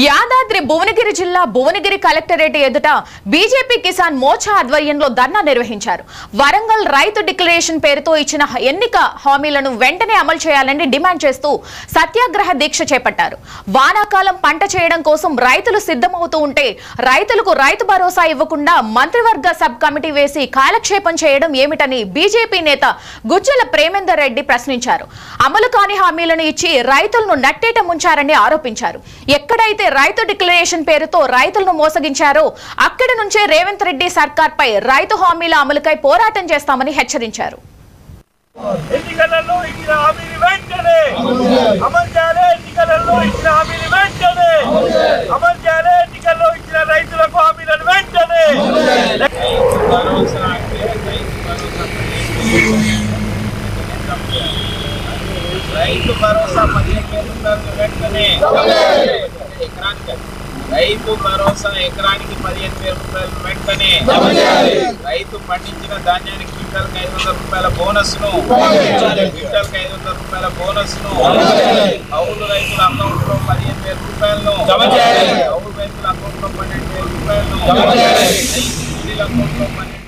యాదాద్రి భువనగిరి జిల్లా భువనగిరి కలెక్టరేట్ ఎదుట బీజేపీ కిసాన్ మోర్చా ఆధ్వర్యంలో ధర్నా నిర్వహించారు. వరంగల్ రైతు డిక్లరేషన్ పేరుతో ఇచ్చిన ఎన్నిక హామీలను వెంటనే అమలు చేయాలని డిమాండ్ చేస్తూ సత్యాగ్రహ దీక్ష చేపట్టారు. వానాకాలం పంట చేయడం కోసం రైతులు సిద్ధమవుతూ ఉంటే రైతులకు రైతు భరోసా ఇవ్వకుండా మంత్రివర్గ సబ్ కమిటీ వేసి కాలక్షేపం చేయడం ఏమిటని బీజేపీ నేత గుజ్జల ప్రేమేందర్ రెడ్డి ప్రశ్నించారు. అమలు కాని హామీలను ఇచ్చి రైతులను నట్టేట ముంచారని ఆరోపించారు. ఎక్కడైతే రైతు డిక్లరేషన్ పేరుతో రైతులను మోసగించారో అక్కడి నుంచే రేవంత్ రెడ్డి సర్కార్ పై రైతు హామీల అమలుకై పోరాటం చేస్తామని హెచ్చరించారు. రైతు భరోసా 15,000 వెంటనే రైతు భరోసా ఎకరానికి 15,000 వెంటనే రైతు పండించిన ధాన్యానికి క్వింటాల్కి 500 రూపాయల బోనస్ ను క్వింటాల్కి 500 రూపాయల బోనస్ ను కౌలు రైతుల అకౌంట్ లో 15,000 రూపాయలను కౌలు రైతుల అకౌంట్ లో 12,000 రూపాయలను రైతు కూలీల అకౌంట్ లో 12,000